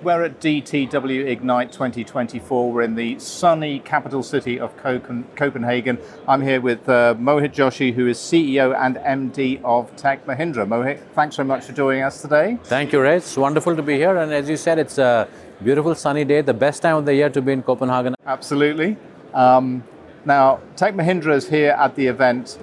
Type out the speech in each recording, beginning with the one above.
We're at DTW Ignite 2024. We're in the sunny capital city of Copenhagen. I'm here with Mohit Joshi, who is CEO and MD of Tech Mahindra. Mohit, thanks so much for joining us today. Thank you, Ray. It's wonderful to be here. And as you said, it's a beautiful sunny day, the best time of the year to be in Copenhagen. Absolutely. Now, Tech Mahindra is here at the event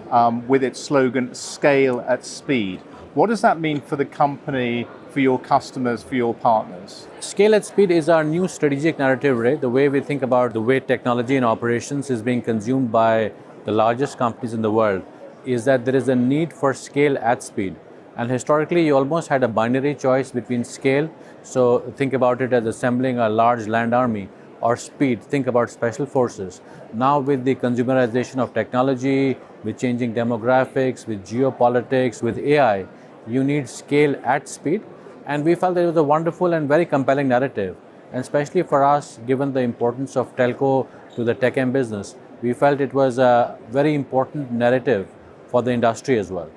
with its slogan, Scale at Speed. What does that mean for the company, for your customers, for your partners? Scale at speed is our new strategic narrative, Ray. The way we think about the way technology and operations is being consumed by the largest companies in the world is that there is a need for scale at speed. And historically, you almost had a binary choice between scale, so think about it as assembling a large land army, or speed, think about special forces. Now with the consumerization of technology, with changing demographics, with geopolitics, with AI, you need scale at speed. And we felt that it was a wonderful and very compelling narrative. And especially for us, given the importance of telco to the tech and business, we felt it was a very important narrative for the industry as well.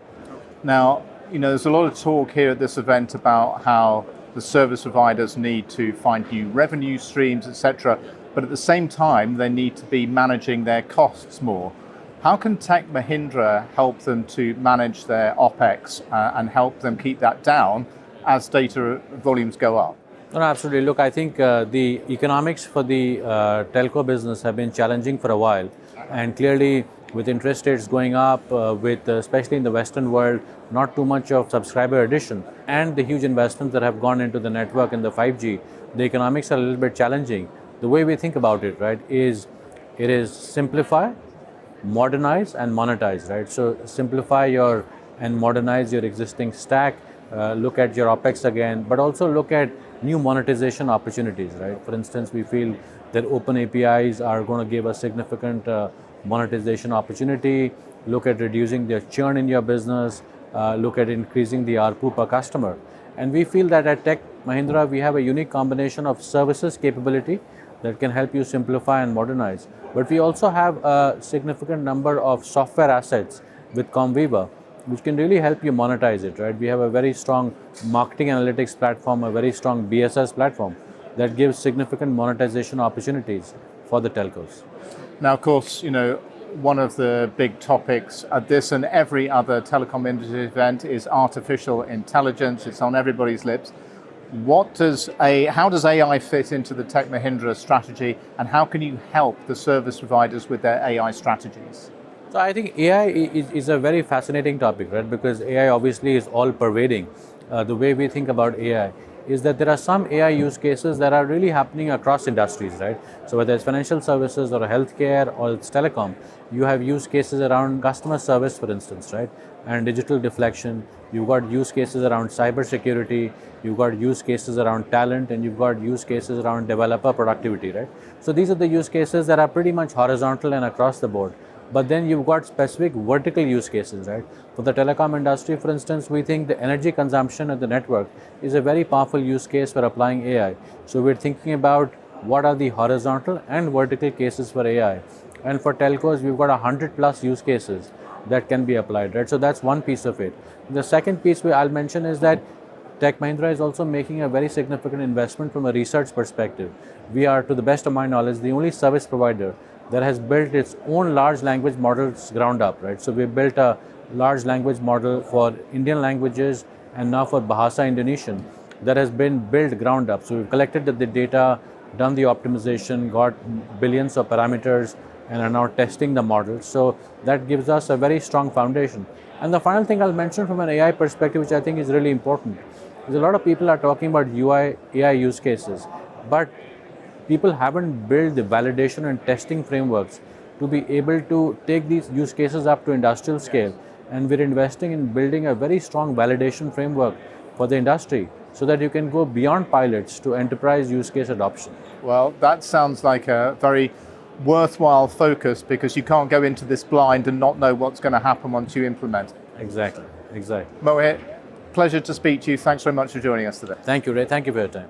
Now, there's a lot of talk here at this event about how the service providers need to find new revenue streams, etc. But at the same time, they need to be managing their costs more. How can Tech Mahindra help them to manage their OpEx and help them keep that down as data volumes go up? No, absolutely. Look, I think the economics for the telco business have been challenging for a while. And clearly, with interest rates going up, with especially in the Western world, not too much of subscriber addition, and the huge investments that have gone into the network and the 5G, the economics are a little bit challenging. The way we think about it, right, is it is simplify, modernize, and monetize, right? So simplify and modernize your existing stack, look at your OpEx again, but also look at new monetization opportunities, right? For instance, we feel that open APIs are going to give a significant monetization opportunity. Look at reducing the churn in your business, look at increasing the ARPU per customer. And we feel that at Tech Mahindra, we have a unique combination of services capability that can help you simplify and modernize. But we also have a significant number of software assets with Comviva, which can really help you monetize it, right? We have a very strong marketing analytics platform, a very strong BSS platform that gives significant monetization opportunities for the telcos. Now, of course, one of the big topics at this and every other telecom industry event is artificial intelligence. It's on everybody's lips. How does AI fit into the Tech Mahindra strategy, and how can you help the service providers with their AI strategies? So I think AI is a very fascinating topic, right? Because AI obviously is all pervading. The way we think about AI is that there are some AI use cases that are really happening across industries, right? So whether it's financial services or healthcare or it's telecom, you have use cases around customer service, for instance, right? And digital deflection. You've got use cases around cybersecurity. You've got use cases around talent, and you've got use cases around developer productivity, right? So these are the use cases that are pretty much horizontal and across the board. But then you've got specific vertical use cases, right? For the telecom industry, for instance, we think the energy consumption of the network is a very powerful use case for applying AI. So we're thinking about what are the horizontal and vertical cases for AI. And for telcos, we've got 100+ use cases that can be applied, right? So that's one piece of it. The second piece I'll mention is that Tech Mahindra is also making a very significant investment from a research perspective. We are, to the best of my knowledge, the only service provider that has built its own large language models ground up, right? So we built a large language model for Indian languages and now for Bahasa Indonesian that has been built ground up. So we've collected the data, done the optimization, got billions of parameters, and are now testing the models. So that gives us a very strong foundation. And the final thing I'll mention from an AI perspective, which I think is really important, is a lot of people are talking about AI use cases, but people haven't built the validation and testing frameworks to be able to take these use cases up to industrial scale. And we're investing in building a very strong validation framework for the industry so that you can go beyond pilots to enterprise use case adoption. Well, that sounds like a very worthwhile focus, because you can't go into this blind and not know what's going to happen once you implement it. Exactly. Mohit, pleasure to speak to you. Thanks very much for joining us today. Thank you, Ray. Thank you for your time.